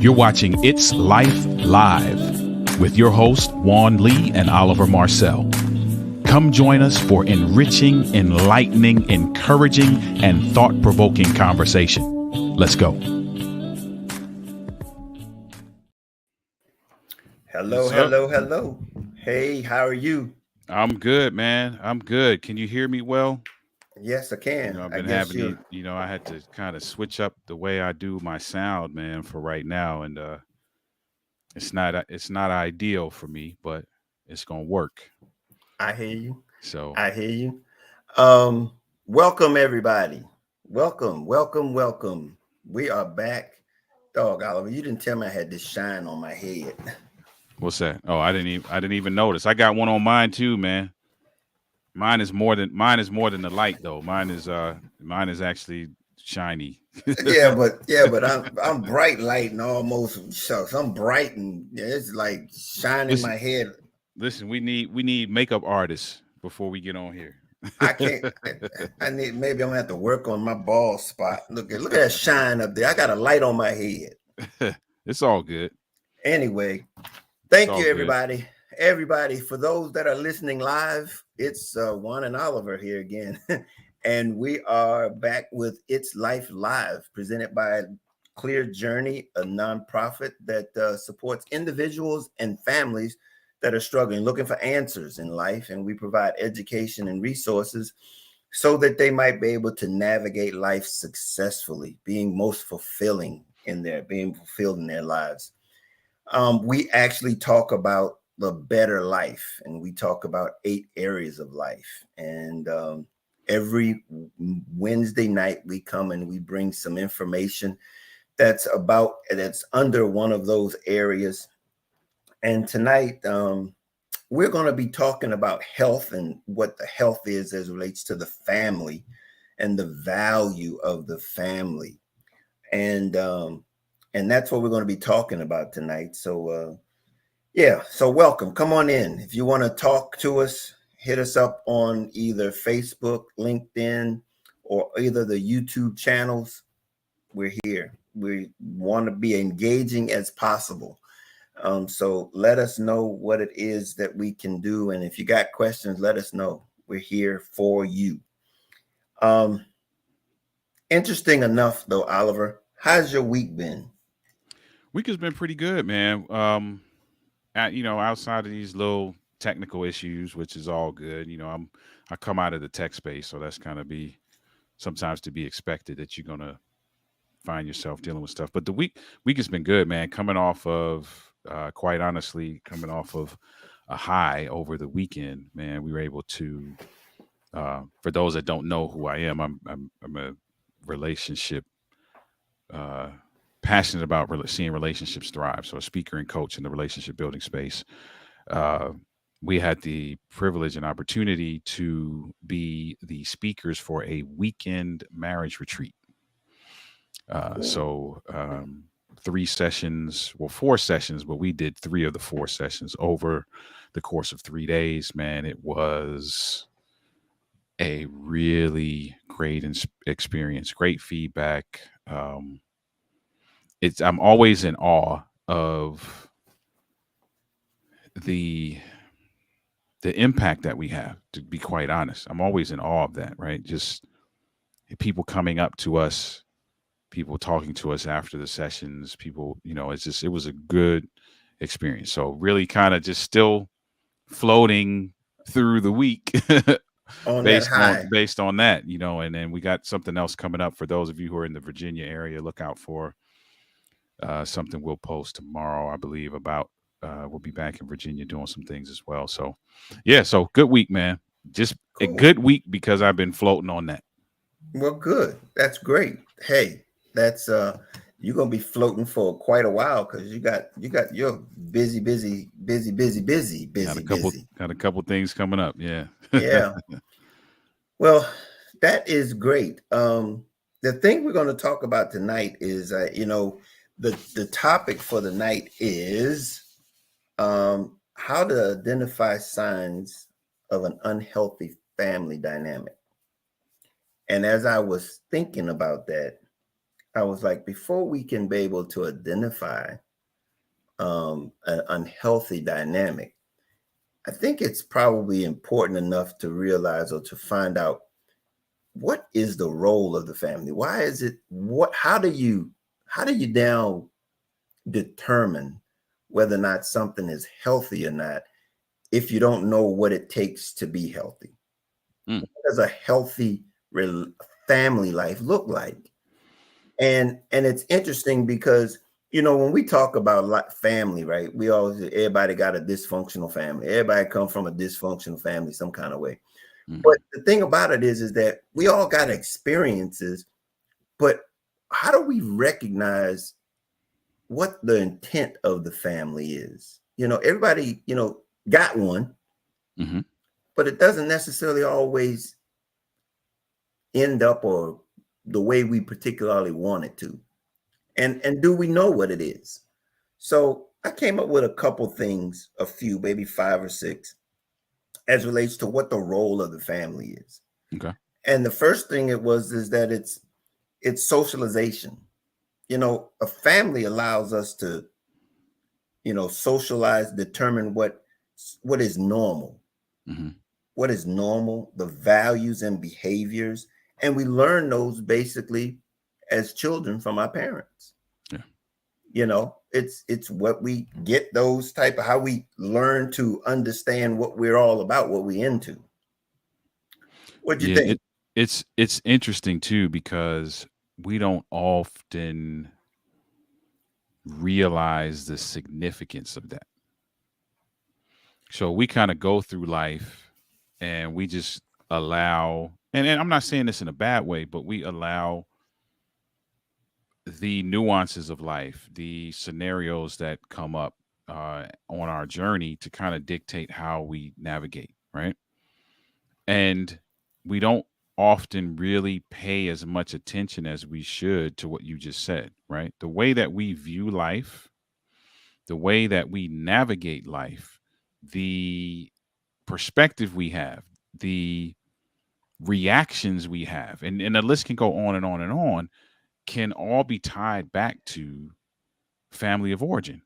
You're watching It's Life Live with your hosts, Juan Lee and Oliver Marcel. Come join us for enriching, enlightening, encouraging, and thought-provoking conversation. Let's go. Hello, hello, hello. Hey, how are you? I'm good, man. I'm good. Can you hear me well? Yes, I can. I've I been guess having you're. I had to kind of switch up the way I do my sound, man, for right now, and it's not ideal for me, but it's gonna work. I hear you. So I hear you. Um, Welcome everybody. Welcome. We are back. Dog, Oliver, you didn't tell me I had this shine on my head. what's that? Oh, I didn't even notice. I got one on mine too, man. Mine is more than the light though. Mine is actually shiny. yeah, but I'm bright light and almost shucks. I'm bright and yeah, it's like shining listen, my head. listen. We need makeup artists before we get on here. I can't. I need. Maybe I'm gonna have to work on my bald spot. Look at that shine up there. I got a light on my head. It's all good. Anyway, It's thank all you, good. everybody. Everybody, for those that are listening live, it's Juan and Oliver here again, and we are back with It's Life Live, presented by Clear Journey, a nonprofit that supports individuals and families that are struggling, looking for answers in life, and we provide education and resources so that they might be able to navigate life successfully, being fulfilled in their lives. We actually talk about the better life, and we talk about 8 areas of life. And every Wednesday night, we come and we bring some information that's under one of those areas. And tonight, we're going to be talking about health and what the health is as it relates to the family and the value of the family. And that's what we're going to be talking about tonight. So yeah, so welcome. Come on in. If you want to talk to us, hit us up on either Facebook, LinkedIn, or either the YouTube channels. We're here. We want to be engaging as possible. So let us know what it is that we can do. And if you got questions, let us know. We're here for you. Um, Interesting enough, though, Oliver, how's your week been? Week has been pretty good, man. Outside of these little technical issues, which is all good. I come out of the tech space, so that's kind of be sometimes to be expected that you're gonna find yourself dealing with stuff. But the week has been good, man. Coming off of, quite honestly, coming off of a high over the weekend, man. We were able to. For those that don't know who I am, I'm a relationship uh, passionate about seeing relationships thrive. So a speaker and coach in the relationship building space. Uh, we had the privilege and opportunity to be the speakers for a weekend marriage retreat. Uh, Cool. so um, 3 sessions, well, 4 sessions, but we did 3 of the 4 sessions over the course of 3 days. Man, it was a really great experience, great feedback. I'm always in awe of the the impact that we have. To be quite honest, I'm always in awe of that. Right, just people coming up to us, people talking to us after the sessions. People, it was a good experience. So really, kind of just still floating through the week On that high. based on that, and then we got something else coming up for those of you who are in the Virginia area. Look out for something we'll post tomorrow, I believe, about we'll be back in Virginia doing some things as well. So, yeah, so good week, man. Just a Cool. good week because I've been floating on that. Well, good. That's great. Hey, that's you're gonna be floating for quite a while because you got you're Got a couple busy. got a couple things coming up. Yeah. Yeah. Well, that is great. The thing we're going to talk about tonight is, the topic for the night is how to identify signs of an unhealthy family dynamic. And as I was thinking about that, I was like, before we can be able to identify an unhealthy dynamic, I think it's probably important enough to realize or to find out what is the role of the family. Why is it? How do you now determine whether or not something is healthy or not if you don't know what it takes to be healthy? Mm. What does a healthy family life look like? And it's interesting because when we talk about family, right? We always everybody got a dysfunctional family. Everybody come from a dysfunctional family some kind of way. But the thing about it is that we all got experiences, but how do we recognize what the intent of the family is? Everybody, got one, Mm-hmm. but it doesn't necessarily always end up or the way we particularly want it to. And do we know what it is? So I came up with a couple things, a few, maybe 5 or 6, as relates to what the role of the family is. Okay. And the first thing is that it's socialization. A family allows us to, socialize, determine what is normal, Mm-hmm. what is normal, the values and behaviors, and we learn those basically as children from our parents. Yeah. It's what we get, those type of how we learn to understand what we're all about, what we into. What do you Yeah. think? It's interesting too because we don't often realize the significance of that. So we kind of go through life and we just allow, and I'm not saying this in a bad way, but we allow the nuances of life, the scenarios that come up on our journey to kind of dictate how we navigate, right? And we don't often really pay as much attention as we should to what you just said, right? The way that we view life, the way that we navigate life, the perspective we have, the reactions we have, and the list can go on and on and on, can all be tied back to family of origin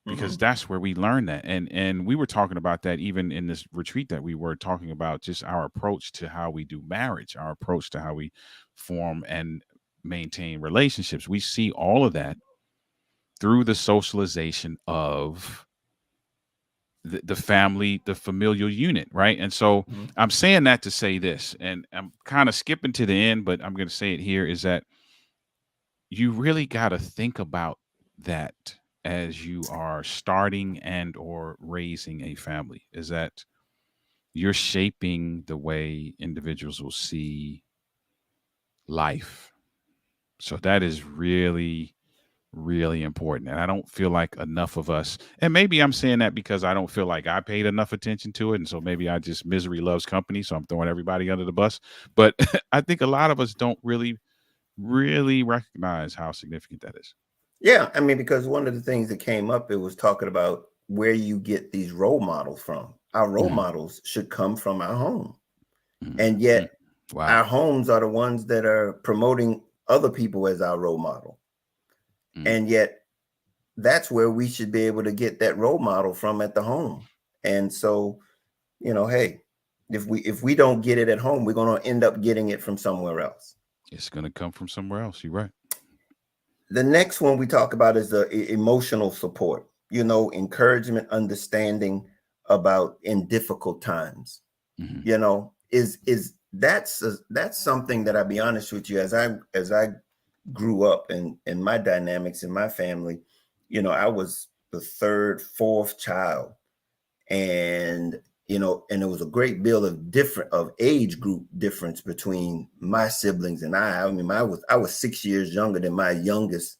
because that's where we learn that. And we were talking about that even in this retreat that we were talking about, just our approach to how we do marriage, our approach to how we form and maintain relationships. We see all of that through the socialization of the family, the familial unit, right? And so I'm saying that to say this, and I'm kind of skipping to the end, but I'm going to say it here, is that you really got to think about that as you are starting and or raising a family, is that you're shaping the way individuals will see life. So that is really, really important. And I don't feel like enough of us, and maybe I'm saying that because I don't feel like I paid enough attention to it. And so maybe I just misery loves company. So I'm throwing everybody under the bus. But I think a lot of us don't really, really recognize how significant that is. Yeah, I mean, because one of the things that came up, it was talking about where you get these role models from. Our role Mhm, models should come from our home. mhm, And mm. yet Wow. our homes are the ones that are promoting other people as our role model. Mm. And yet that's where we should be able to get that role model from, at the home. And so, hey, if we don't get it at home, we're going to end up getting it from somewhere else. It's going to come from somewhere else. You're right. The next one we talk about is the emotional support, encouragement, understanding about in difficult times, Hmm. is that's something that, I'll be honest with you, as I grew up and my dynamics in my family, I was the third, fourth child. And it was a great deal of age group difference between my siblings and I. I mean, I was 6 years younger than my youngest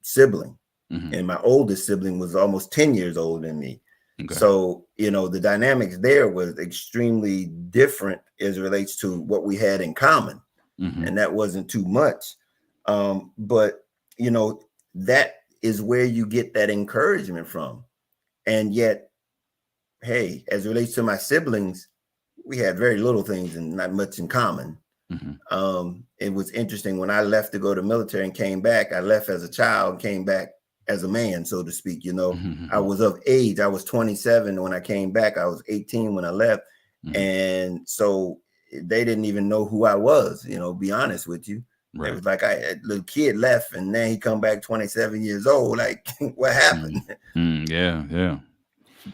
sibling, Hmm. and my oldest sibling was almost 10 years older than me. Okay. So, the dynamics there was extremely different as it relates to what we had in common. Hmm. And that wasn't too much. But, that is where you get that encouragement from. And yet, hey, as it relates to my siblings, we had very little things and not much in common. It was interesting when I left to go to military and came back. I left as a child and came back as a man, so to speak. You know, I was of age. I was 27 when I came back. I was 18 when I left, and so they didn't even know who I was. You know, be honest with you. Right. It was like a little kid left, and then he come back 27 years old. Like, what happened? Yeah.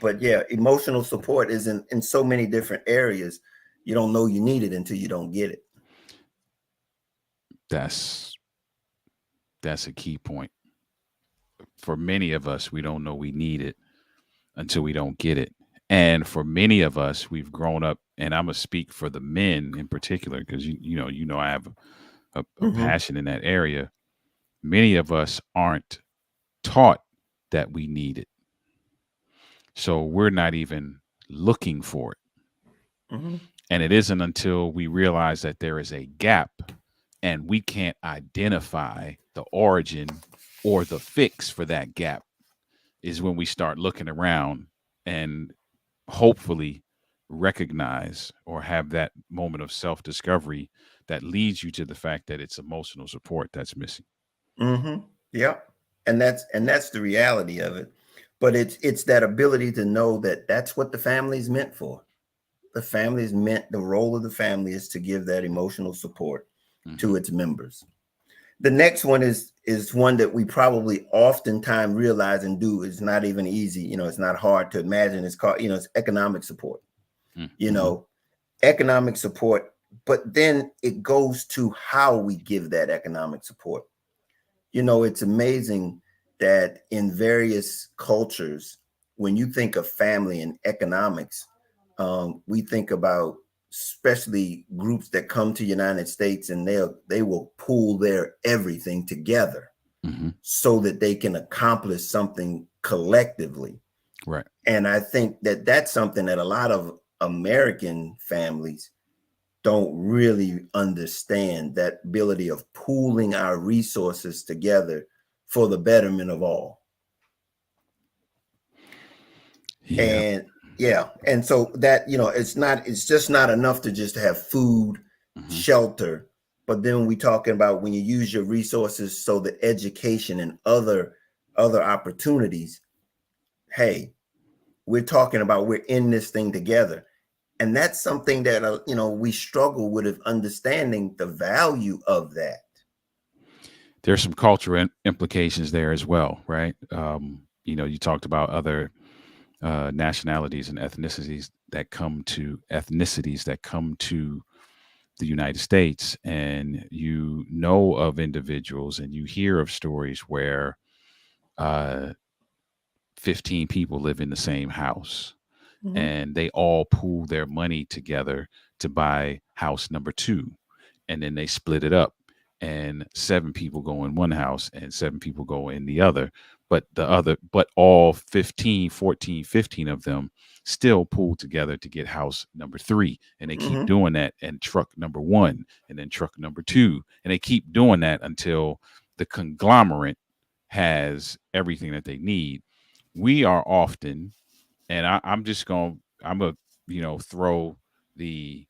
But yeah, emotional support is in so many different areas. You don't know you need it until you don't get it. That's a key point. For many of us, we don't know we need it until we don't get it. And for many of us, we've grown up, and I'm gonna speak for the men in particular, because you know I have a passion in that area. Many of us aren't taught that we need it, so we're not even looking for it. And it isn't until we realize that there is a gap and we can't identify the origin or the fix for that gap is when we start looking around and hopefully recognize or have that moment of self-discovery that leads you to the fact that it's emotional support that's missing. Yeah. And that's the reality of it. But it's that ability to know that that's what the family is meant for. The role of the family is to give that emotional support to its members. The next one is one that we probably oftentimes realize and do. It's not even easy. You know, it's not hard to imagine. It's called, it's economic support. You know, economic support, but then it goes to how we give that economic support. You know, it's amazing that in various cultures, when you think of family and economics, we think about especially groups that come to United States and they will pool their everything together so that they can accomplish something collectively. Right. And I think that that's something that a lot of American families don't really understand, that ability of pooling our resources together for the betterment of all. And and so that, it's just not enough to just have food, shelter, but then we talking about when you use your resources so that education and other opportunities, hey, we're talking about we're in this thing together. And that's something that, we struggle with understanding the value of that. There's some cultural implications there as well, right? You talked about other nationalities and ethnicities that come to the United States, and you know of individuals and you hear of stories where 15 people live in the same house and they all pool their money together to buy house number 2, and then they split it up and 7 people go in one house and 7 people go in the other, but all 15 of them still pool together to get house number 3, and they keep doing that, and truck number 1 and then truck number 2, and they keep doing that until the conglomerate has everything that they need. We are often, and I'm gonna throw the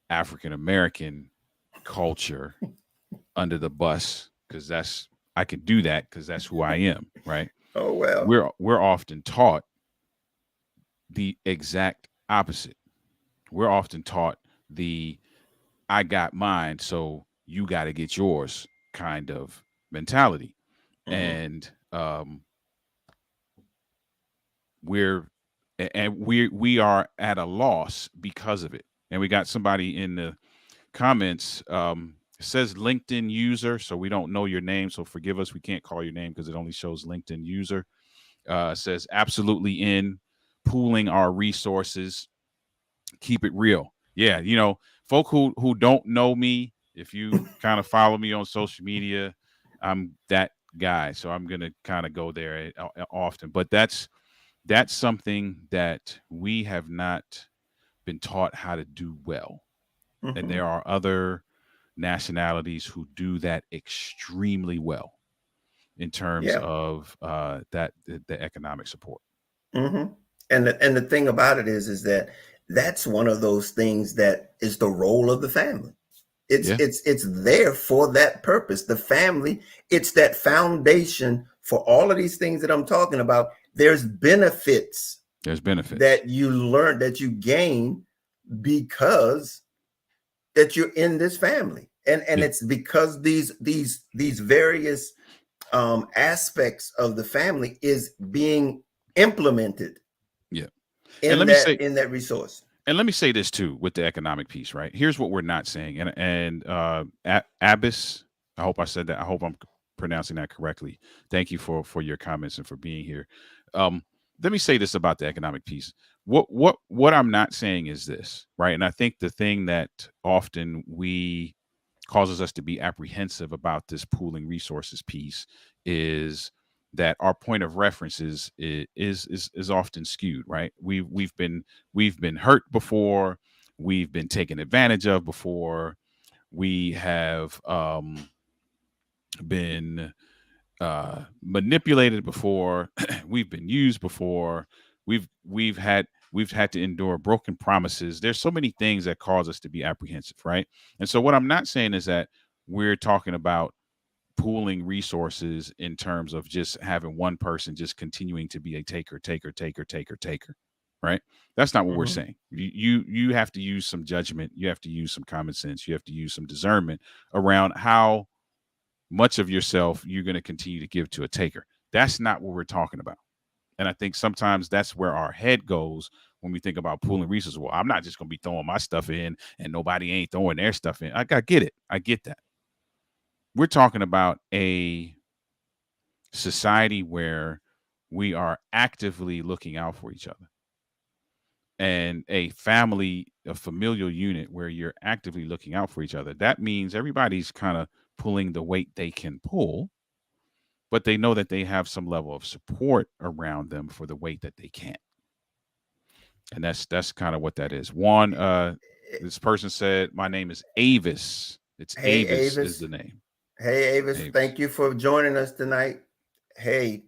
African American culture under the bus, because I can do that because that's who I am, right? Oh well. We're often taught the exact opposite. We're often taught the I got mine, so you got to get yours kind of mentality. And we are at a loss because of it. And we got somebody in the comments, says LinkedIn user, so we don't know your name, so forgive us, we can't call your name because it only shows LinkedIn user. Says absolutely in pooling our resources, keep it real. Yeah, folk who don't know me, if you kind of follow me on social media, I'm that guy, so I'm gonna kind of go there often. But that's something that we have not been taught how to do well. And there are other nationalities who do that extremely well in terms of the economic support. And the thing about it is that that's one of those things that is the role of the family. Yeah. It's there for that purpose. The family, it's that foundation for all of these things that I'm talking about. There's benefits There's benefits. that you learn, that you gain because that you're in this family. And Yeah. it's because these various aspects of the family is being implemented Yeah. And in let me say, that resource. and let me say this too with the economic piece, right? Here's what we're not saying. Abbas, I hope I said that. I hope I'm pronouncing that correctly. Thank you for your comments and for being here. Um, Let me say this about the economic piece. What I'm not saying is this, right? And I think the thing that often we causes us to be apprehensive about this pooling resources piece is that our point of reference is often skewed, right? We've been hurt before, we've been taken advantage of before, we have been manipulated before, we've been used before, we've had to endure broken promises. There's so many things that cause us to be apprehensive, right? And so what I'm not saying is that we're talking about pooling resources in terms of just having one person just continuing to be a taker, right? That's not what we're saying. You have to use some judgment, you have to use some common sense, you have to use some discernment around how much of yourself you're going to continue to give to a taker. That's not what we're talking about. And I think sometimes that's where our head goes when we think about pooling resources. Well, I'm not just going to be throwing my stuff in and nobody ain't throwing their stuff in. I get it. I get that. We're talking about a society where we are actively looking out for each other, and a family, a familial unit where you're actively looking out for each other. That means everybody's kind of pulling the weight they can pull, but they know that they have some level of support around them for the weight that they can't. And that's kind of what that is. One, this person said, "My name is Avis." It's Hey, Avis is Avis. the name. Hey, Avis. Avis. Thank you for joining us tonight. Hey,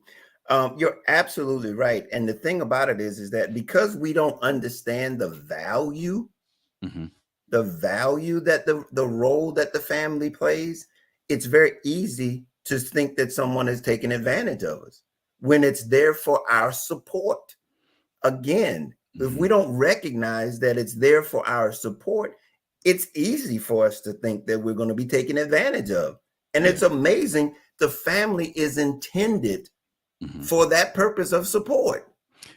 you're absolutely right. And the thing about it is that because we don't understand Hmm. the value that the role that the family plays, it's very easy to think that someone is taking advantage of us when it's there for our support. Again, if we Hmm. don't recognize that it's there for our support, it's easy for us to think that we're going to be taken advantage of. And Yeah. it's amazing. The family is intended Hmm. for that purpose of support.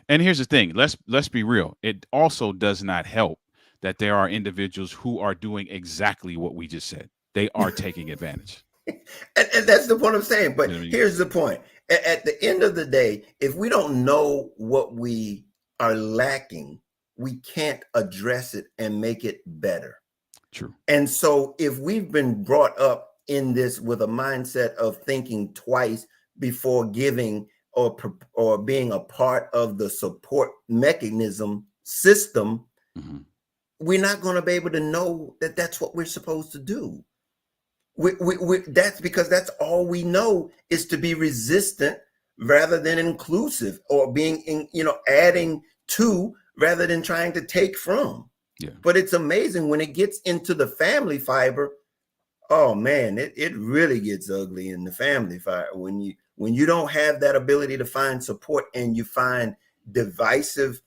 And here's the thing. Let's be real. It also does not help that there are individuals who are doing exactly what we just said. They are taking advantage. And that's the point I'm saying. You But know what I mean? here's the point. At the end of the day, if we don't know what we are lacking, we can't address it and make it better. True. And so if we've been brought up in this with a mindset of thinking twice before giving or being a part of the support mechanism system, Hmm. we're not going to be able to know that that's what we're supposed to do. That's because that's all we know is to be resistant rather than inclusive, or being adding to rather than trying to take from. Yeah. But it's amazing when it gets into the family fiber. Oh man, it really gets ugly in the family fiber when you don't have that ability to find support and you find divisive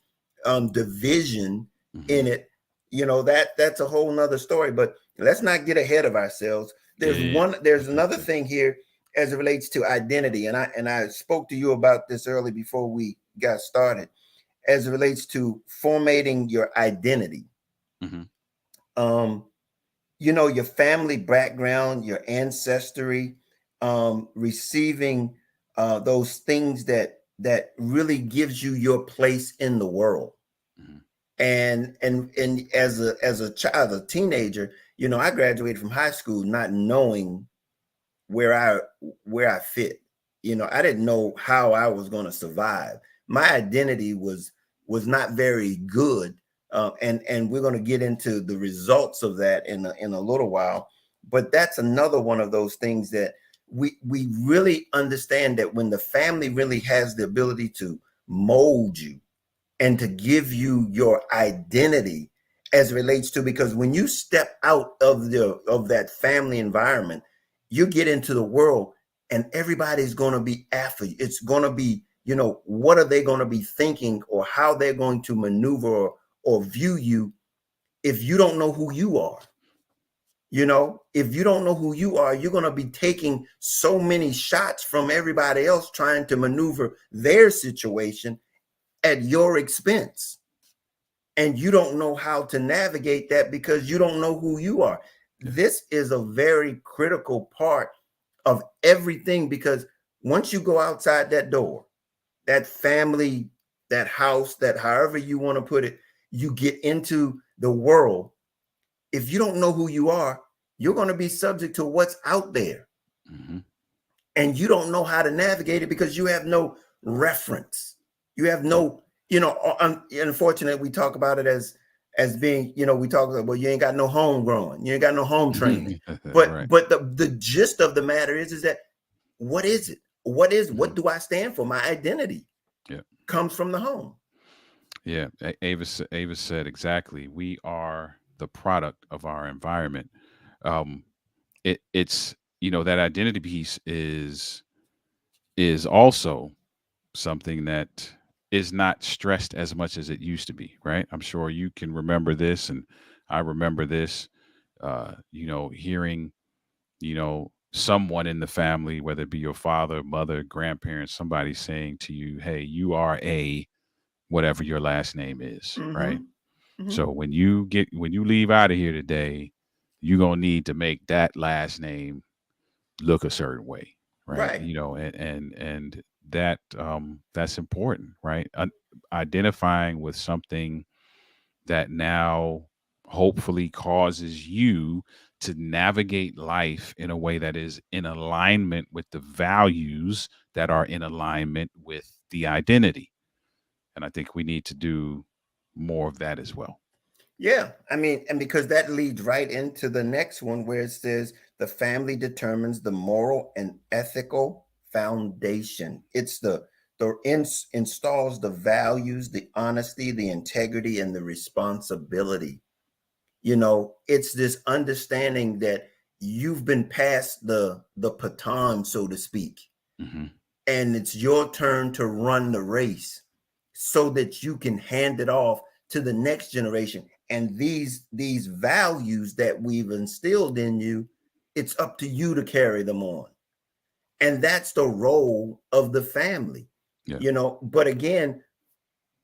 division Hmm. in it. That's a whole nother story. But let's not get ahead of ourselves. Yeah. There's another thing here as it relates to identity, and I spoke to you about this early before we got started, as it relates to formatting your identity. Hmm. um your family background, your ancestry, receiving those things that really gives you your place in the world. Hmm. And as a child, a teenager, I graduated from high school not knowing where I fit. I didn't know how I was going to survive. My identity was not very good, and we're going to get into the results of that in a little while. But that's another one of those things that we really understand, that when the family really has the ability to mold you and to give you your identity as it relates to, because when you step out of that family environment, you get into the world and everybody's going to be after you. It's going to be, what are they going to be thinking, or how they're going to maneuver or view you if you don't know who you are. If you don't know who you are, you're going to be taking so many shots from everybody else trying to maneuver their situation at your expense. And you don't know how to navigate that because you don't know who you are. Yeah. This is a very critical part of everything, because once you go outside that door, that family, that house, that however you want to put it, you get into the world. If you don't know who you are, you're going to be subject to what's out there. Mm-hmm. And you don't know how to navigate it because you have no reference. You have no, unfortunately, we talk about it as being, we talk about, well, you ain't got no home growing. You ain't got no home training. But Right. but the gist of the matter is that, what is it? What do I stand for? My identity comes from the home. Yeah. Avis said exactly. We are the product of our environment. It's that identity piece is also something that is not stressed as much as it used to be, right? I'm sure you can remember this, and I remember this. Hearing someone in the family, whether it be your father, mother, grandparents, somebody saying to you, "Hey, you are a whatever your last name is," right? So when you leave out of here today, you're gonna need to make that last name look a certain way, right? Right. And that that's important, right? Identifying with something that now hopefully causes you to navigate life in a way that is in alignment with the values that are in alignment with the identity. And I think we need to do more of that as well. Yeah. I mean, and because that leads right into the next one, where it says the family determines the moral and ethical foundation. It's installs the values, the honesty, the integrity, and the responsibility. It's this understanding that you've been passed the baton, so to speak, Hmm. and it's your turn to run the race so that you can hand it off to the next generation. And these values that we've instilled in you, it's up to you to carry them on. And that's the role of the family. Yeah. But again,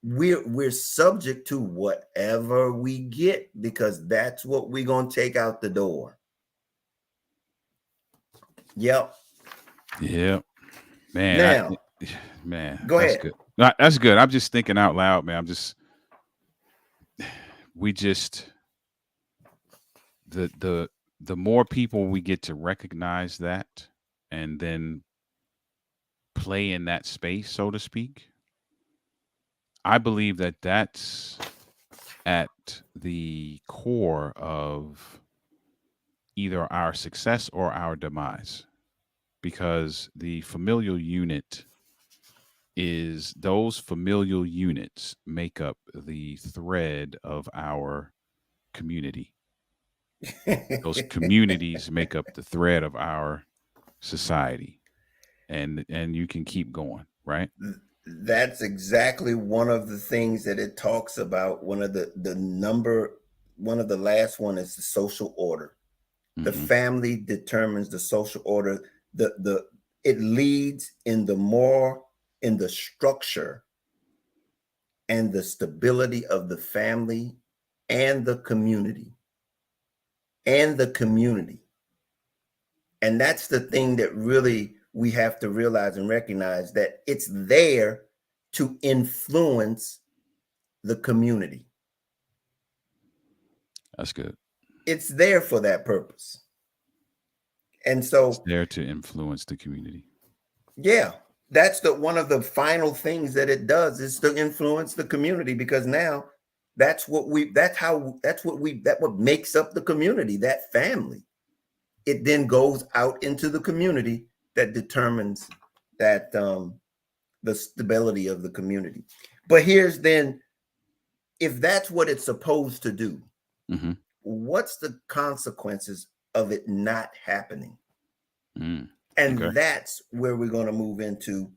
we're subject to whatever we get, because that's what we're going to take out the door. Yep. Yeah. Man, Now, man, go that's ahead. good. That's good. I'm just thinking out loud, man. We just the more people we get to recognize that and then play in that space, so to speak, I believe that that's at the core of either our success or our demise, because the familial unit is those familial units make up the thread of our community. Those communities make up the thread of our society, and you can keep going, right? That's exactly one of the things that it talks about. One of the last one is the social order. The Hmm. family determines the social order. It leads in the structure and the stability of the family and the community. And the community. And that's the thing that really we have to realize and recognize, that it's there to influence the community. That's good. It's there for that purpose. And It's so, there to influence the community. yeah, that's one of the final things that it does, is to influence the community, because now that's what makes up the community, that family. It then goes out into the community that determines that the stability of the community. But here's then, if that's what it's supposed to do, Mm-hmm. What's the consequences of it not happening? Mm. Okay. And that's where we're going to move into.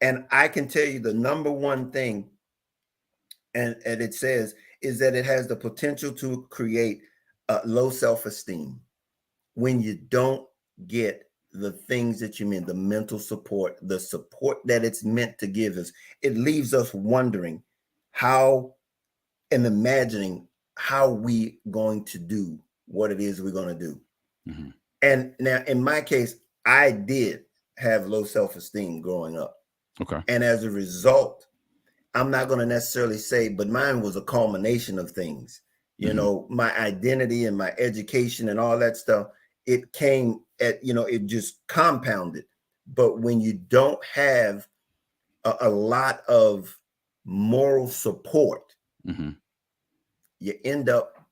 And I can tell you the number one thing, and it says, is that it has the potential to create low self-esteem when you don't get the things that you mean, the mental support, the support that it's meant to give us. It leaves us wondering how and imagining how we going to do what it is we're going to do. Mm-hmm. And now in my case, I did have low self-esteem growing up. Okay. And as a result, I'm not going to necessarily say, but mine was a culmination of things. You Mm-hmm. know, my identity and my education and all that stuff, it came at, it just compounded. But when you don't have a lot of moral support, Mm-hmm. you end up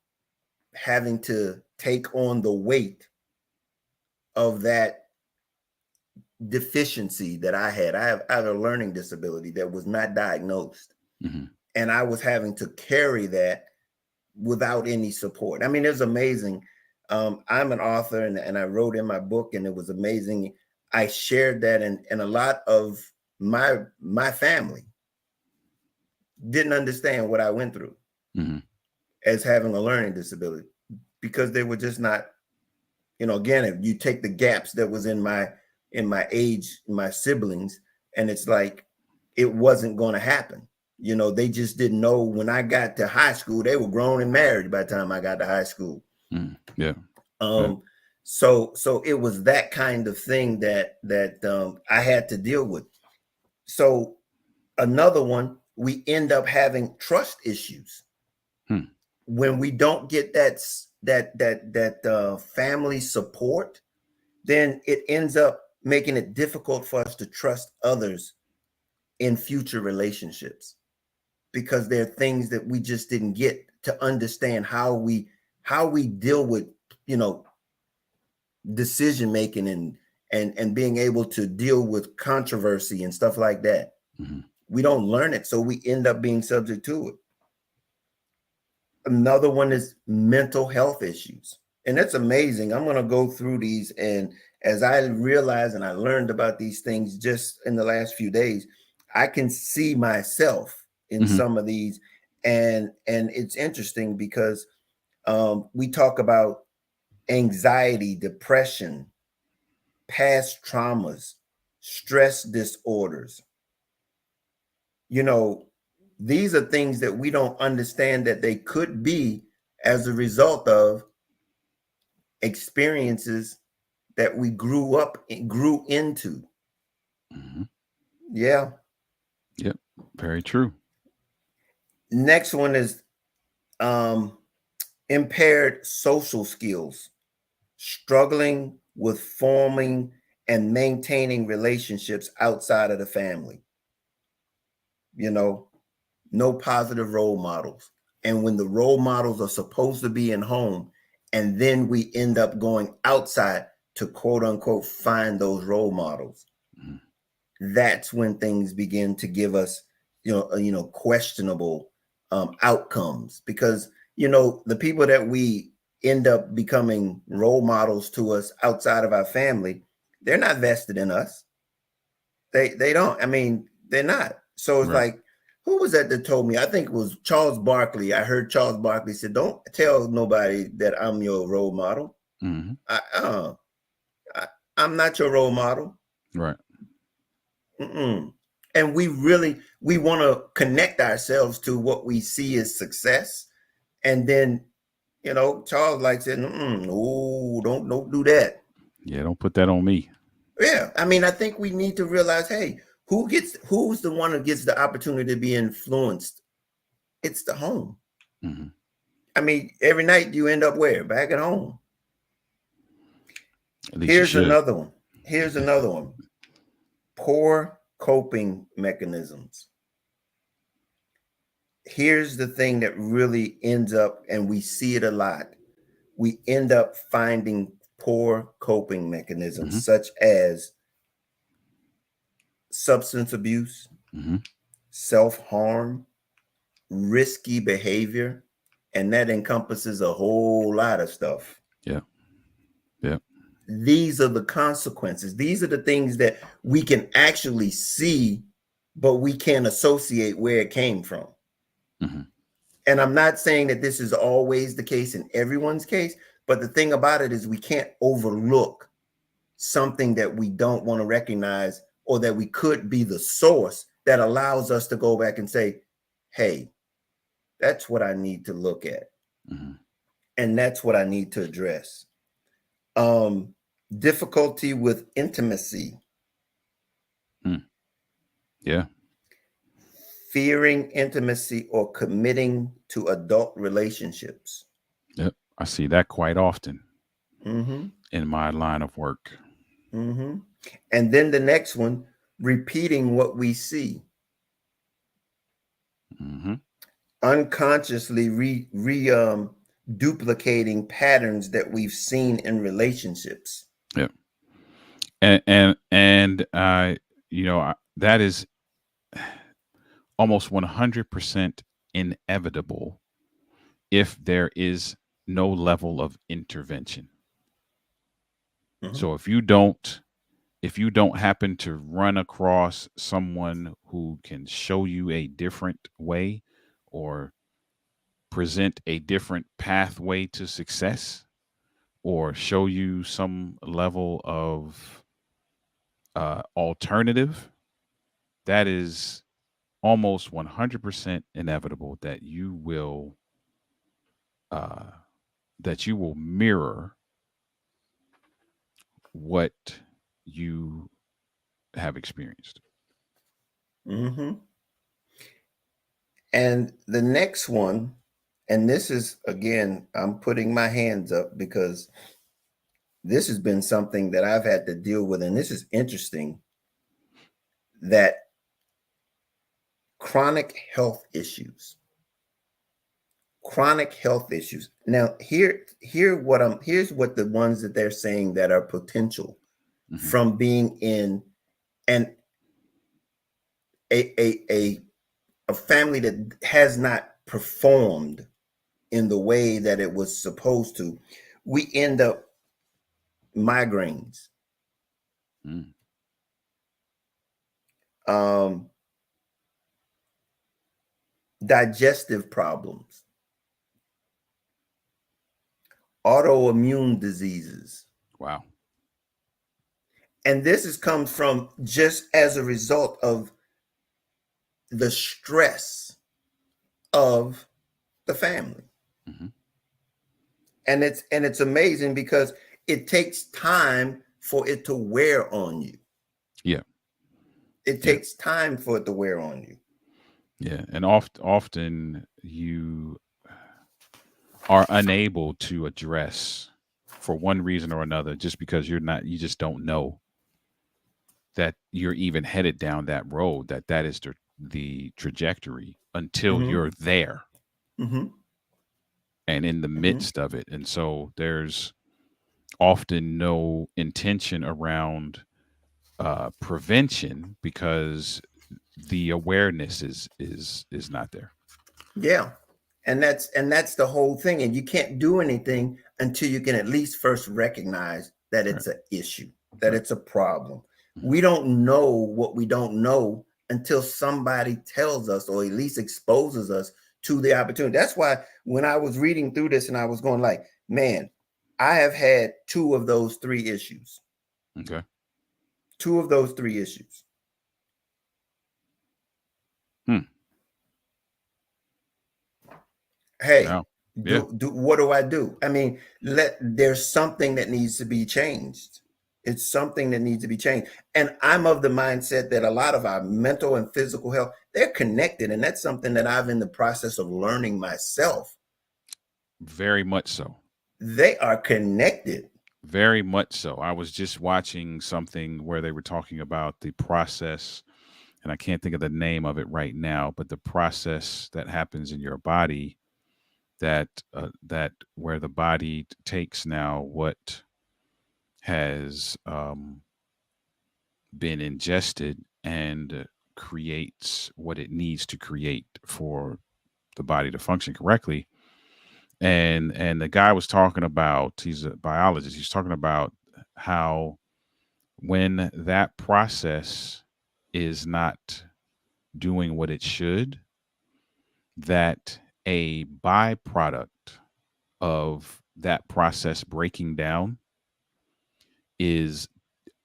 having to take on the weight of that deficiency that I had. I have a learning disability that was not diagnosed. Mm-hmm. And I was having to carry that without any support. I mean, it's amazing. I'm an author and I wrote in my book, and it was amazing. I shared that, and a lot of my family didn't understand what I went through Mm-hmm. as having a learning disability, because they were just not, again, if you take the gaps that was in my age, my siblings, and it's like it wasn't going to happen. They just didn't know. When I got to high school, they were grown and married by the time I got to high school. Mm. Yeah. Yeah. So it was that kind of thing that I had to deal with. So another one, we end up having trust issues Hmm. when we don't get that family support. Then it ends up making it difficult for us to trust others in future relationships, because there are things that we just didn't get to understand how we deal with, decision making and being able to deal with controversy and stuff like that. Mm-hmm. We don't learn it, so we end up being subject to it. Another one is mental health issues. And it's amazing. I'm going to go through these. And as I realized and I learned about these things just in the last few days, I can see myself in Mm-hmm. some of these. And it's interesting because we talk about anxiety, depression, past traumas, stress disorders. These are things that we don't understand that they could be as a result of experiences that we grew into. Mm-hmm. Yeah. Yep. Very true. Next one is um, impaired social skills, struggling with forming and maintaining relationships outside of the family. No positive role models. And when the role models are supposed to be in home, and then we end up going outside to quote unquote find those role models, Mm-hmm. that's when things begin to give us, questionable outcomes, because the people that we end up becoming role models to us outside of our family, they're not vested in us. They don't. I mean, they're not. So it's Right. like, who was that told me? I think it was Charles Barkley. I heard Charles Barkley said, "Don't tell nobody that I'm your role model. Mm-hmm. I I'm not your role model." Right. Mm-mm. And we want to connect ourselves to what we see as success, and then Charles like said, "No, don't do that." Yeah. Don't put that on me. Yeah, I mean, I think we need to realize, hey, who's the one who gets the opportunity to be influenced? It's the home. Mm-hmm. I mean, every night you end up where? Back at home. At least you Here's should. another one. Here's another one. Poor coping mechanisms. Here's the thing that really ends up, and we see it a lot. We end up finding poor coping mechanisms, Mm-hmm. such as substance abuse, Mm-hmm. self-harm, risky behavior, And that encompasses a whole lot of stuff. Yeah. Yeah. These are the consequences. These are the things that we can actually see, but we can't associate where it came from. Mm-hmm. And I'm not saying that this is always the case in everyone's case, but the thing about it is we can't overlook something that we don't want to recognize, or that we could be the source that allows us to go back and say, hey, that's what I need to look at. Mm-hmm. And that's what I need to address. Difficulty with intimacy. Yeah. Fearing intimacy or committing to adult relationships. Yep. I see that quite often Mm-hmm. in my line of work. Mm-hmm. And then the next one, repeating what we see. Mm-hmm. Unconsciously duplicating patterns that we've seen in relationships. Yep. And that is almost 100% inevitable if there is no level of intervention. Mm-hmm. So if you don't happen to run across someone who can show you a different way or present a different pathway to success, or show you some level of alternative, that is almost 100% inevitable that uh, you will mirror what you have experienced. Mm-hmm. And the next one, and this is, again, I'm putting my hands up because this has been something that I've had to deal with. And this is interesting, that chronic health issues. Chronic health issues. Now, here's what the ones that they're saying that are potential Mm-hmm. from being in an a family that has not performed in the way that it was supposed to. We end up migraines, digestive problems, autoimmune diseases. Wow. And this comes from just as a result of the stress of the family. Mm-hmm. And it's amazing because it takes time for it to wear on you. Yeah. It takes time for it to wear on you. Yeah. And often you are unable to address, for one reason or another, just because you just don't know that you're even headed down that road, that is the trajectory until Mm-hmm. you're there. Mm-hmm. And in the midst of it. And so there's often no intention around prevention because the awareness is not there. Yeah. And that's the whole thing. And you can't do anything until you can at least first recognize that it's an issue, that it's a problem. Mm-hmm. We don't know what we don't know until somebody tells us, or at least exposes us to the opportunity. That's why when I was reading through this and I was going like, man, I have had 2 of those 3 issues. Okay. 2 of those 3 issues. Hey, wow. What do I do? I mean, there's something that needs to be changed. It's something that needs to be changed. And I'm of the mindset that a lot of our mental and physical health, they're connected. And that's something that I've in the process of learning myself. Very much so. They are connected. Very much so. I was just watching something where they were talking about the process, and I can't think of the name of it right now, but the process that happens in your body that where the body takes now what has been ingested and creates what it needs to create for the body to function correctly. And the guy was talking about, he's a biologist. He's talking about how when that process is not doing what it should, that a byproduct of that process breaking down is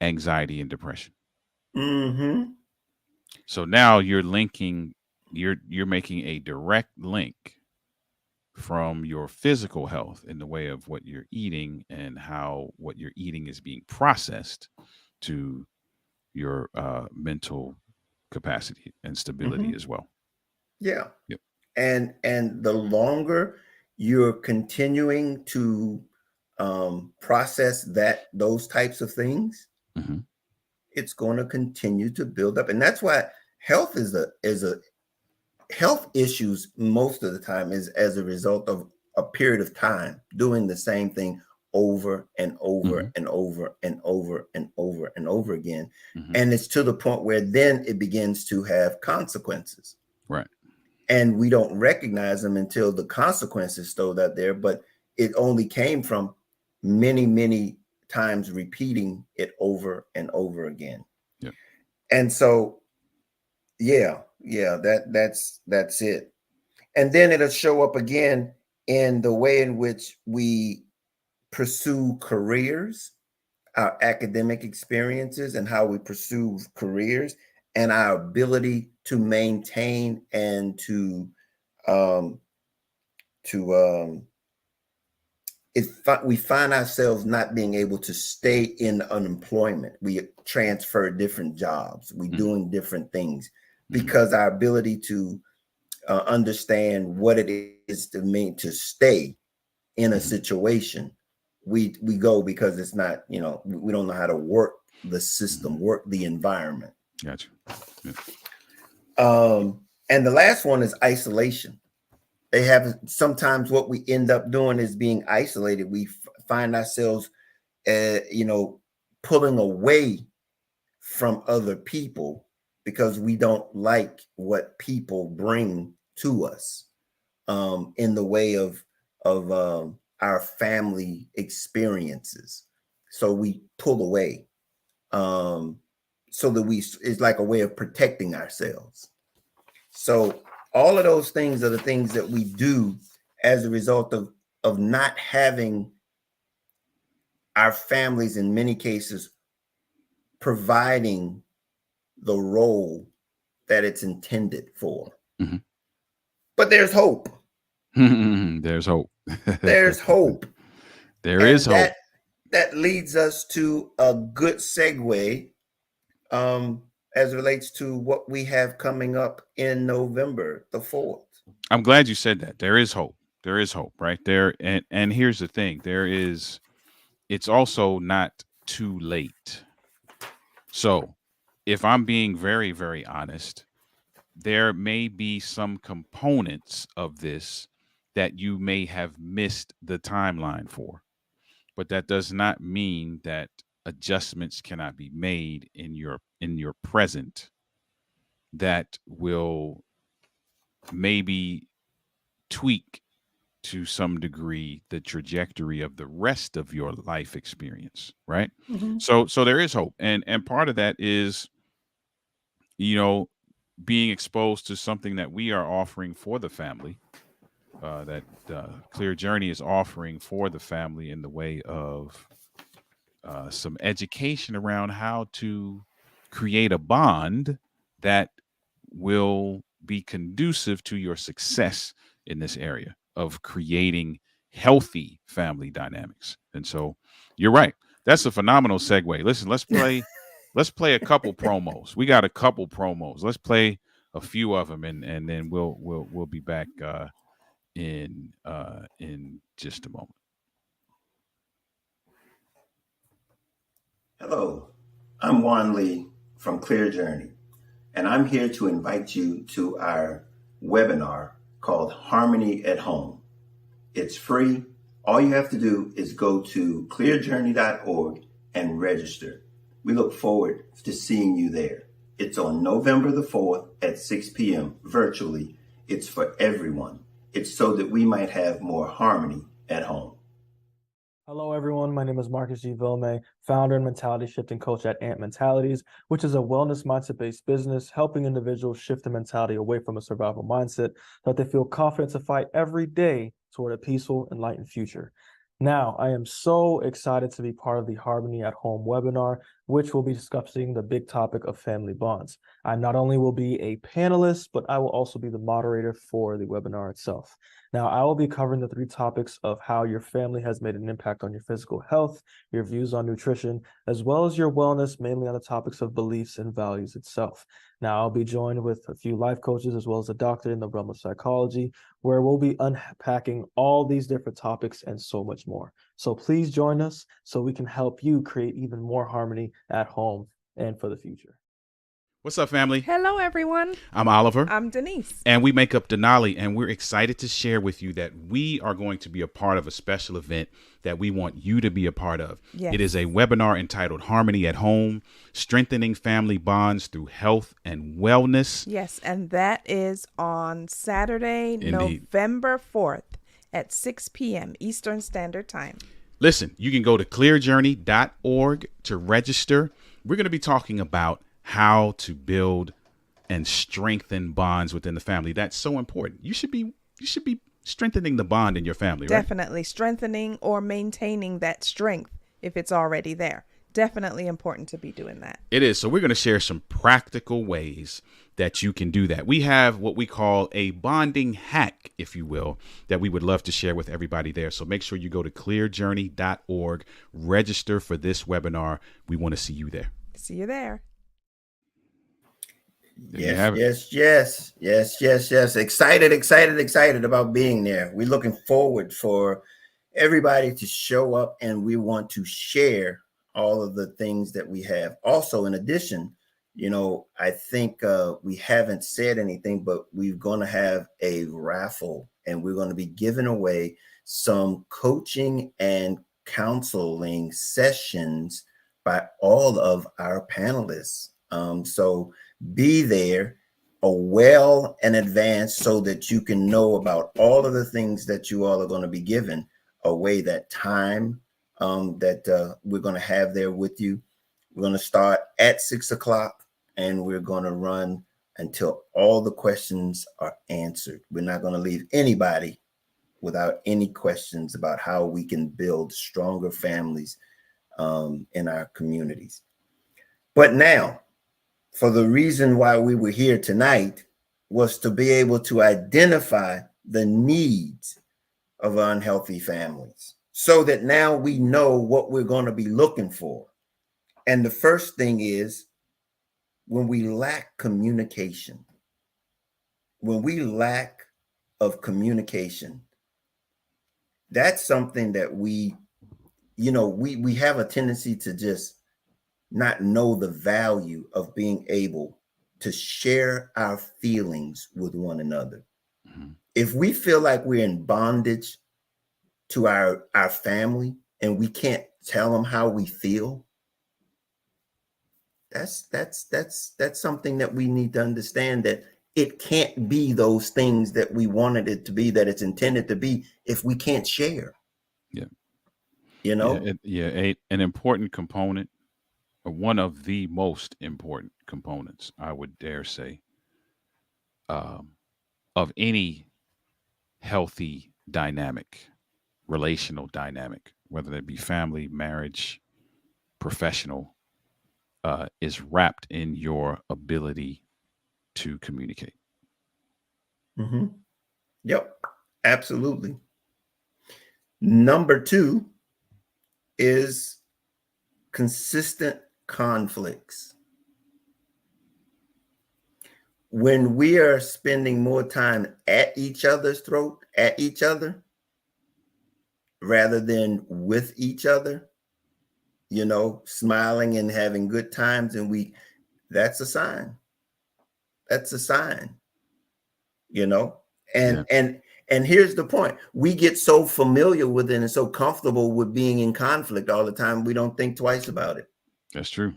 anxiety and depression. Mm-hmm. So now you're linking, you're making a direct link from your physical health in the way of what you're eating and how what you're eating is being processed to your mental capacity and stability Mm-hmm. as well. Yeah. Yep. And the longer you're continuing to process those types of things, Hmm. it's going to continue to build up. And that's why health is a health issues most of the time is as a result of a period of time doing the same thing over and over Hmm. and over and over and over and over again. Hmm. And it's to the point where then it begins to have consequences. Right. And we don't recognize them until the consequences stowed out there. But it only came from many, many times repeating it over and over again. Yep. And so, yeah, that's it. And then it'll show up again in the way in which we pursue careers, our academic experiences, and how we pursue careers, and our ability to maintain and um, to we find ourselves not being able to stay in unemployment. We transfer different jobs. We Hmm. doing different things Hmm. because our ability to understand what it is to mean to stay in a Hmm. situation, we go because it's not, we don't know how to work the Hmm. system, work the environment. Gotcha. Yeah. And the last one is isolation. They have sometimes what we end up doing is being isolated. We find ourselves, pulling away from other people because we don't like what people bring to us in the way of our family experiences. So we pull away, so that it's like a way of protecting ourselves. So all of those things are the things that we do as a result of not having our families in many cases providing the role that it's intended for. Hmm. But there's hope. There's hope. There's hope. There is And hope. that leads us to a good segue as it relates to what we have coming up in November the 4th. I'm glad you said that. There is hope. There is hope right there. And here's the thing. It's also not too late. So, if I'm being very, very honest, there may be some components of this that you may have missed the timeline for, but that does not mean that adjustments cannot be made in your present that will maybe tweak to some degree the trajectory of the rest of your life experience, right? Mhm. So there is hope, and part of that is, you know, being exposed to something that we are offering for the family, that Clear Journey is offering for the family in the way of some education around how to create a bond that will be conducive to your success in this area of creating healthy family dynamics. And so you're right. That's a phenomenal segue. Listen, let's play a couple promos. We got a couple promos. Let's play a few of them, and then we'll be back in just a moment. Hello, I'm Juan Lee from Clear Journey, and I'm here to invite you to our webinar called Harmony at Home. It's free. All you have to do is go to clearjourney.org and register. We look forward to seeing you there. It's on November the 4th at 6 p.m. virtually. It's for everyone. It's so that we might have more harmony at home. Hello, everyone. My name is Marcus G. Vilme, founder and mentality shifting coach at Ant Mentalities, which is a wellness mindset-based business helping individuals shift their mentality away from a survival mindset so that they feel confident to fight every day toward a peaceful, enlightened future. Now, I am so excited to be part of the Harmony at Home webinar, which will be discussing the big topic of family bonds. I not only will be a panelist, but I will also be the moderator for the webinar itself. Now, I will be covering the 3 topics of how your family has made an impact on your physical health, your views on nutrition, as well as your wellness, mainly on the topics of beliefs and values itself. Now, I'll be joined with a few life coaches as well as a doctor in the realm of psychology, where we'll be unpacking all these different topics and so much more. So please join us so we can help you create even more harmony at home and for the future. What's up, family? Hello, everyone. I'm Oliver. I'm Denise. And we make up Denali, and we're excited to share with you that we are going to be a part of a special event that we want you to be a part of. Yes. It is a webinar entitled Harmony at Home, Strengthening Family Bonds Through Health and Wellness. Yes, and that is on Saturday, Indeed. November 4th at 6 p.m. Eastern Standard Time. Listen, you can go to clearjourney.org to register. We're going to be talking about how to build and strengthen bonds within the family. That's so important. You should be strengthening the bond in your family, right? Definitely strengthening or maintaining that strength if it's already there. Definitely important to be doing that. It is. So we're going to share some practical ways that you can do that. We have what we call a bonding hack, if you will, that we would love to share with everybody there. So make sure you go to clearjourney.org, register for this webinar. We want to see you there. See you there. Yes. Excited about being there. We're looking forward for everybody to show up, and we want to share all of the things that we have. Also, in addition, I think we haven't said anything, but we're going to have a raffle, and we're going to be giving away some coaching and counseling sessions by all of our panelists. So be there well in advance so that you can know about all of the things that you all are going to be given away that time that we're going to have there with you. We're going to start at 6 o'clock and we're going to run until all the questions are answered. We're not going to leave anybody without any questions about how we can build stronger families in our communities. But now, for the reason why we were here tonight was to be able to identify the needs of unhealthy families so that now we know what we're going to be looking for. And the first thing is when we lack communication, when we lack of communication, that's something that we have a tendency to just not know the value of being able to share our feelings with one another. Mm-hmm. If we feel like we're in bondage to our family and we can't tell them how we feel, that's something that we need to understand, that it can't be those things that we wanted it to be, that it's intended to be, if we can't share. Yeah. An important component, or one of the most important components, I would dare say, of any healthy dynamic, relational dynamic, whether it be family, marriage, professional, is wrapped in your ability to communicate. Mm-hmm. Yep, absolutely. Number 2 is consistent conflicts. When we are spending more time at each other's throat, at each other, rather than with each other, smiling and having good times, and that's a sign. That's a sign, and here's the point. We get so familiar with it and so comfortable with being in conflict all the time, we don't think twice about it. That's true.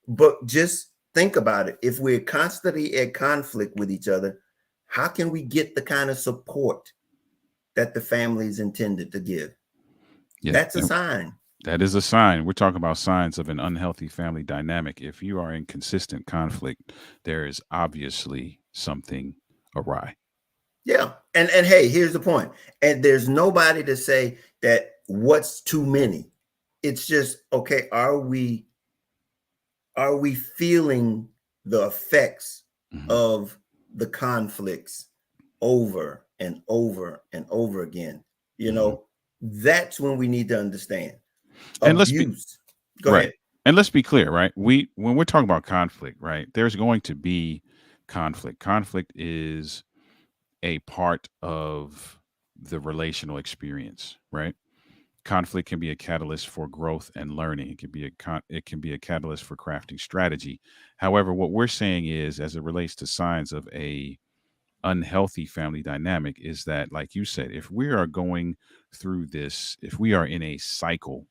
But just think about it. If we're constantly at conflict with each other, how can we get the kind of support that the family is intended to give? Yeah, That's a sign. that is a sign. We're talking about signs of an unhealthy family dynamic. If you are in consistent conflict, there is obviously something awry. Yeah. And hey, here's the point. And there's nobody to say that what's too many. It's just, okay, are we feeling the effects Mhm. of the conflicts over and over and over again? You Mhm. know, that's when we need to understand And let's be abuse. Go right. ahead. And let's be clear, right? When we're talking about conflict, right? There's going to be conflict. Conflict is a part of the relational experience, right? Conflict can be a catalyst for growth and learning. It can be a catalyst for crafting strategy. However, what we're saying is, as it relates to signs of a unhealthy family dynamic, is that, like you said, if we are going through this, if we are in a cycle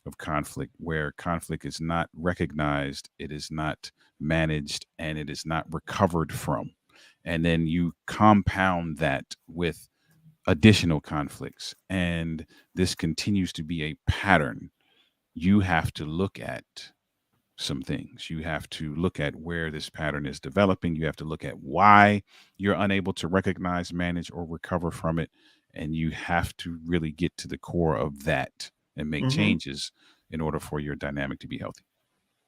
of conflict where conflict is not recognized, it is not managed, and it is not recovered from, and then you compound that with additional conflicts, and this continues to be a pattern, you have to look at some things. You have to look at where this pattern is developing. You have to look at why you're unable to recognize, manage, or recover from it. And you have to really get to the core of that and make Mhm. changes in order for your dynamic to be healthy.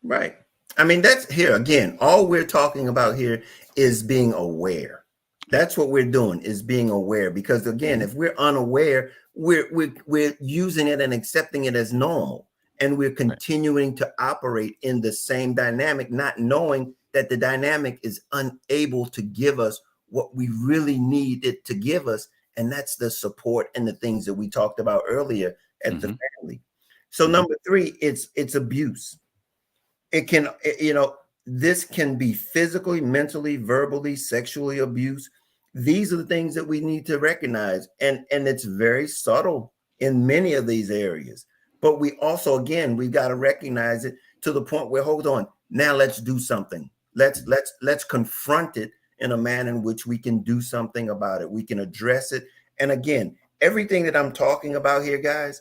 Right. I mean, that's here again. All we're talking about here is being aware. That's what we're doing, is being aware. Because again, if we're unaware, we're using it and accepting it as normal, and we're Right. continuing to operate in the same dynamic, not knowing that the dynamic is unable to give us what we really need it to give us, and that's the support and the things that we talked about earlier at the Hmm. family. So Hmm. number three, it's abuse. It can, this can be physically, mentally, verbally, sexually abuse. These are the things that we need to recognize, and it's very subtle in many of these areas. But we also, again, we got to recognize it to the point where, hold on, now let's do something. Let's confront it in a manner in which we can do something about it. We can address it. And again, everything that I'm talking about here, guys,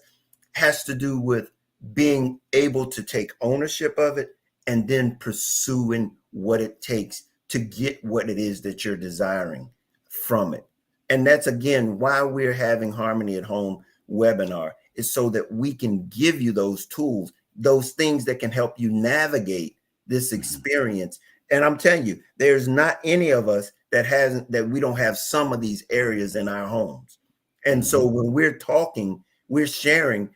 has to do with being able to take ownership of it and then pursuing what it takes to get what it is that you're desiring from it. And that's again why we're having Harmony at Home webinar, is so that we can give you those tools, those things that can help you navigate this experience. And I'm telling you, there's not any of us that we don't have some of these areas in our homes. And so when we're talking, we're sharing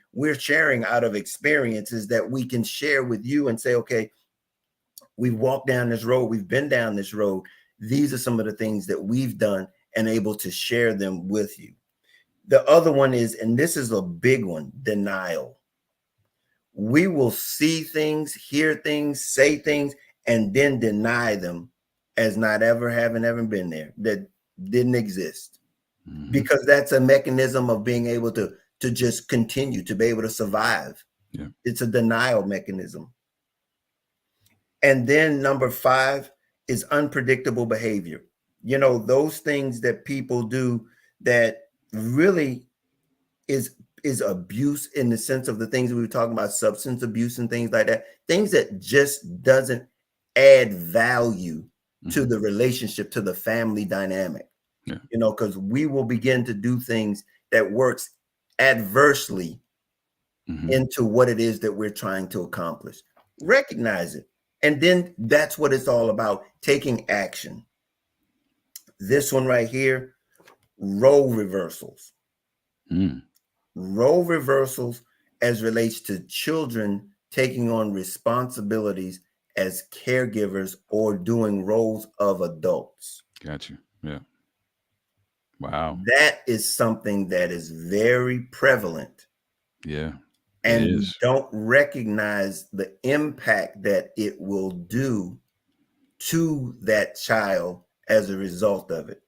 out of experiences that we can share with you and say, okay, we've walked down this road, we've been down this road. These are some of the things that we've done, and able to share them with you. The other one is, and this is a big one, denial. We will see things, hear things, say things, and then deny them as not ever having ever been there, that didn't exist. Because that's a mechanism of being able to just continue to be able to survive. Yeah. It's a denial mechanism. And then number 5 is unpredictable behavior. You know, those things that people do that really is abuse, in the sense of the things we were talking about, substance abuse and things like that, things that just doesn't add value to the relationship, to the family dynamic. Yeah. You know, because we will begin to do things that works adversely into what it is that we're trying to accomplish. Recognize it. And then that's what it's all about, taking action. This one right here, role reversals. Role reversals as relates to children taking on responsibilities as caregivers or doing roles of adults. Got you. Yeah. Wow. That is something that is very prevalent. Yeah. And It we is. don't recognize the impact that it will do to that child as a result of it.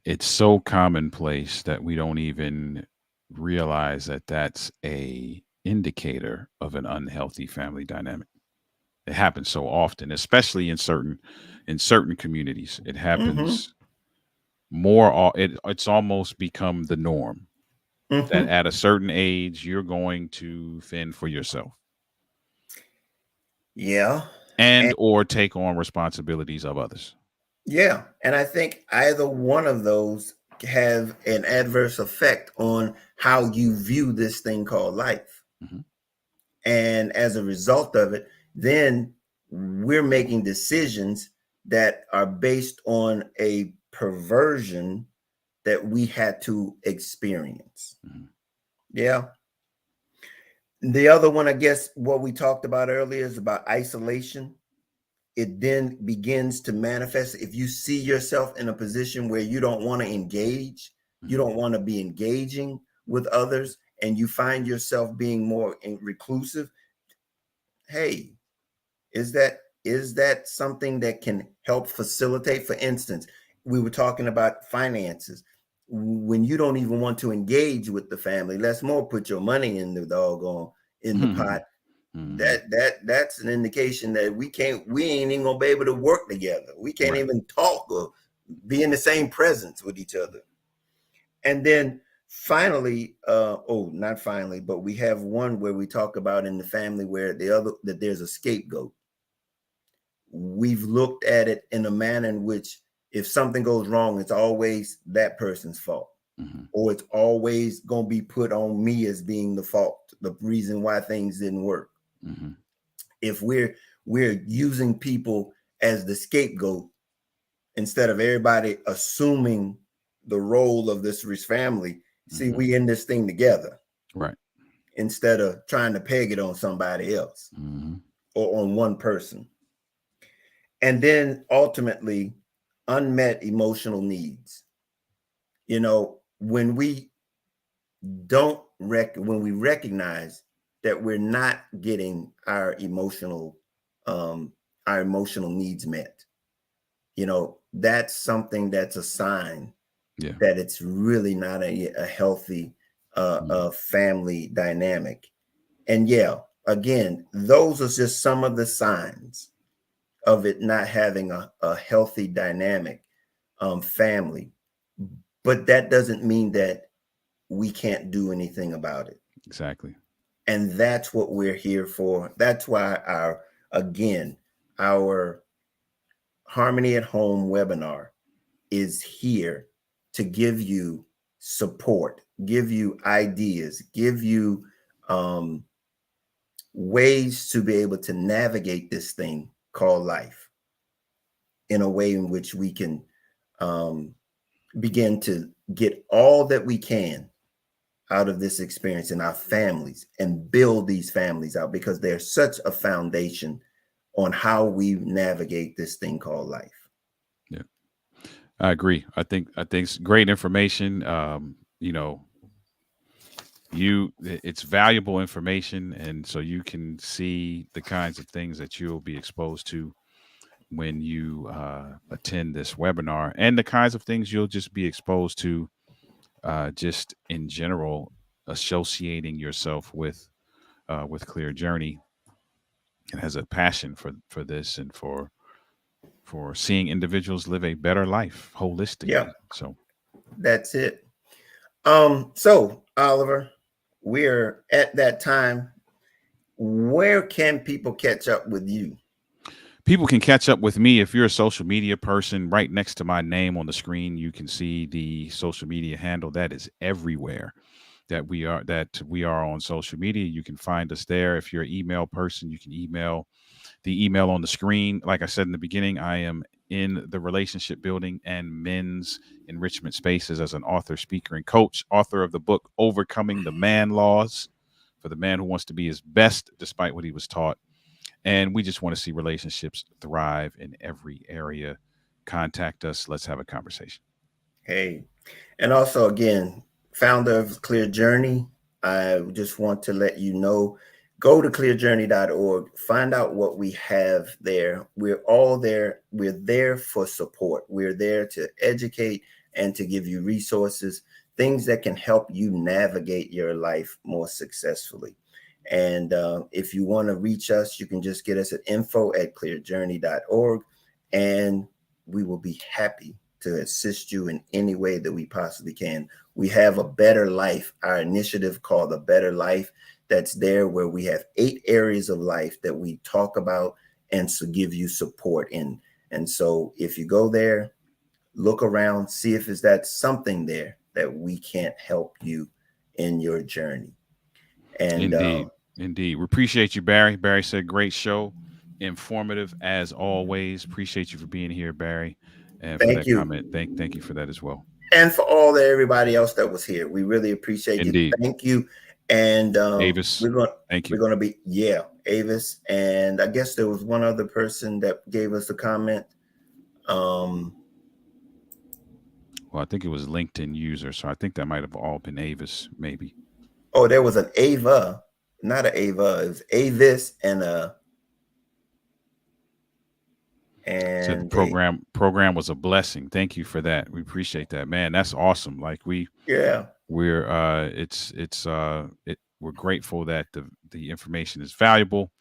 It's so commonplace that we don't even realize that that's a indicator of an unhealthy family dynamic. It happens so often, especially in certain communities. It happens it's almost become the norm that Mhm. at a certain age you're going to fend for yourself Yeah. and And or take on responsibilities of others. yeah. And I think either one of those have an adverse effect on how you view this thing called life. Mhm. And as a result of it, then we're making decisions that are based on a perversion that we had to experience. Mhm. Yeah. The other one, I guess, what we talked about earlier is about isolation. It then begins to manifest. If you see yourself in a position where you don't want to engage, you Mhm. don't want to be engaging with others, and you find yourself being more reclusive, hey, is that something that can help facilitate? For instance, we were talking about finances. When you don't even want to engage with the family, let's more put your money in the doggone in the pot. Mhm. That's an indication that we ain't even gonna be able to work together. We can't Right. even talk or be in the same presence with each other. And then finally, not finally, but we have one where we talk about in the family where that there's a scapegoat. We've looked at it in a manner in which if something goes wrong, it's always that person's fault, Mhm. or it's always going to be put on me as being the fault, the reason why things didn't work. Mhm. If we're using people as the scapegoat instead of everybody assuming the role of this rich family, see, Mhm. we in this thing together Right. instead of trying to peg it on somebody else Mhm. or on one person. And then ultimately, unmet emotional needs. When we when we recognize that we're not getting um, our emotional needs met, that's something that's a sign Yeah. that it's really not a healthy Mhm. family dynamic. And yeah, again, those are just some of the signs of it not having a healthy dynamic family. But that doesn't mean that we can't do anything about it. Exactly. And that's what we're here for. That's why again, our Harmony at Home webinar is here to give you support, give you ideas, give you um, ways to be able to navigate this thing called life in a way in which we can um, begin to get all that we can out of this experience in our families and build these families out, because they're such a foundation on how we navigate this thing called life. Yeah. I agree. I think it's great information. It's valuable information, and so you can see the kinds of things that you'll be exposed to when you attend this webinar, and the kinds of things you'll just be exposed to just in general, associating yourself with Clear Journey, and has a passion for this and for seeing individuals live a better life Yeah, holistically. So that's it. So Oliver, we're at that time. Where can people catch up with you? people can catch up with me if you're a social media person. Right next to my name on the screen, you can see the social media handle that is everywhere that we are on social media. You can find us there. If you're an email person, you can email the email on the screen. Like I said in the beginning, I am in the relationship building and men's enrichment spaces as an author, speaker, and coach, author of the book Overcoming the Man Laws, for the man who wants to be his best despite what he was taught. And we just want to see relationships thrive in every area. Contact us. Let's have a conversation. Hey, and also again, founder of Clear Journey. I just want to let you know, go to clearjourney.org, find out what we have there. We're all there. We're there for support. We're there to educate and to give you resources, things that can help you navigate your life more successfully. And if you want to reach us, you can just get us at info@clearjourney.org, and we will be happy to assist you in any way that we possibly can. We have a Better Life, our initiative called A Better Life, that's there, where we have 8 areas of life that we talk about and to give you support in. And so if you go there, look around, see if that's something there that we can't help you in your journey. And Indeed. We appreciate you, Barry. Barry said, great show. Informative as always. Appreciate you for being here, Barry. And for that comment. Thank you for that as well. And for everybody else that was here. We really appreciate you. Thank you. And Avis, thank you. We're going to be, Avis. And I guess there was one other person that gave us a comment. Well, I think it was LinkedIn user. So I think that might have all been Avis, maybe. Oh, there was an Ava, not an Ava. It was Avis and so the program was a blessing. Thank you for that. We appreciate that, man. That's awesome. Like we're we're grateful that the information is valuable,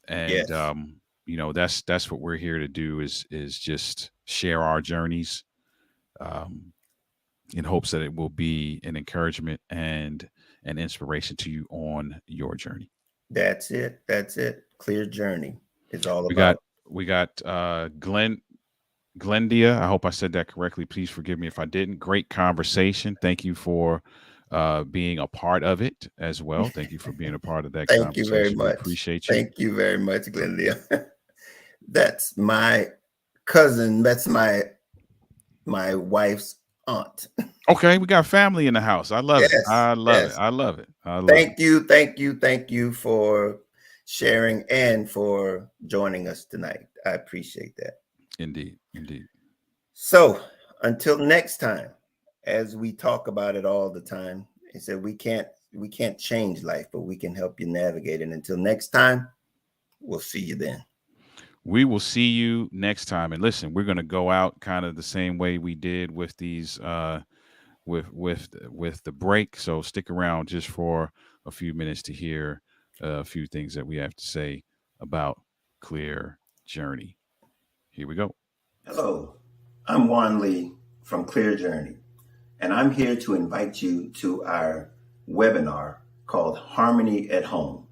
and that's what we're here to do is just share our journeys, in hopes that it will be an encouragement and an inspiration to you on your journey. That's it. Clear Journey. It's all about. We got Glendia. I hope I said that correctly. Please forgive me if I didn't. Great conversation. Thank you for being a part of it as well. Thank you for being a part of that conversation. Thank you very much. We appreciate you. Thank you very much, Glendia. That's my cousin. That's my wife's aunt. Okay, we got family in the house. I love it. I love it. Thank you for sharing and for joining us tonight. I appreciate that. Indeed. So until next time, as we talk about it all the time, I said we can't change life, but we can help you navigate it. Until next time, we'll see you then. We will see you next time. And listen, we're going to go out kind of the same way we did with these with the break. So stick around just for a few minutes to hear a few things that we have to say about Clear Journey. Here we go. Hello, I'm Juan Lee from Clear Journey, and I'm here to invite you to our webinar called Harmony at Home.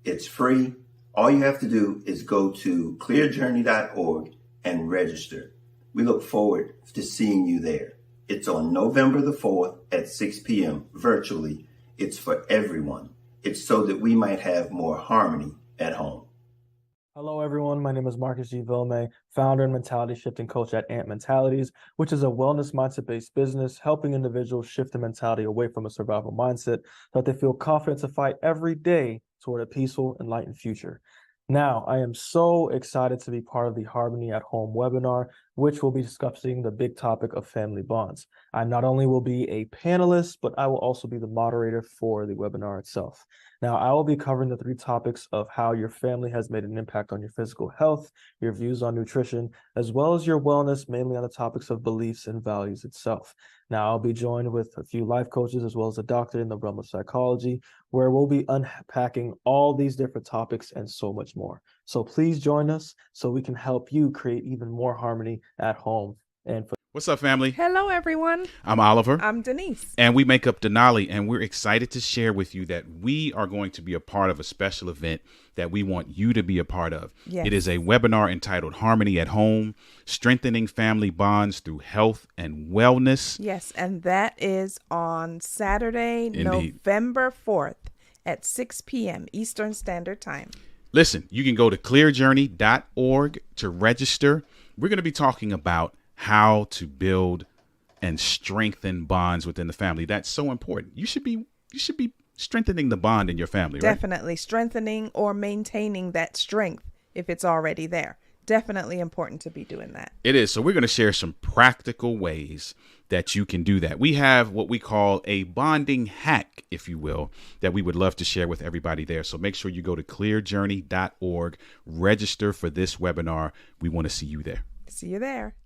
It's free. All you have to do is go to clearjourney.org and register. We look forward to seeing you there. It's on November the 4th at 6 p.m. virtually. It's for everyone. It's so that we might have more harmony at home. Hello, everyone. My name is Marcus G. Vilme, founder and mentality shifting coach at Ant Mentalities, which is a wellness mindset-based business helping individuals shift their mentality away from a survival mindset so that they feel confident to fight every day toward a peaceful, enlightened future. Now, I am so excited to be part of the Harmony at Home webinar, which will be discussing the big topic of family bonds. I not only will be a panelist, but I will also be the moderator for the webinar itself. Now, I will be covering the 3 topics of how your family has made an impact on your physical health, your views on nutrition, as well as your wellness, mainly on the topics of beliefs and values itself. Now, I'll be joined with a few life coaches as well as a doctor in the realm of psychology, where we'll be unpacking all these different topics and so much more. So please join us so we can help you create even more harmony at home. What's up, family? Hello, everyone. I'm Oliver. I'm Denise. And we make up Denali, and we're excited to share with you that we are going to be a part of a special event that we want you to be a part of. Yes. It is a webinar entitled Harmony at Home, Strengthening Family Bonds Through Health and Wellness. Yes, and that is on Saturday, November 4th at 6 p.m. Eastern Standard Time. Listen, you can go to clearjourney.org to register. We're going to be talking about how to build and strengthen bonds within the family. That's so important. You should be strengthening the bond in your family, right? Definitely strengthening or maintaining that strength if it's already there. Definitely important to be doing that. It is. So we're going to share some practical ways that you can do that. We have what we call a bonding hack, if you will, that we would love to share with everybody there. So make sure you go to clearjourney.org, register for this webinar. We want to see you there. See you there.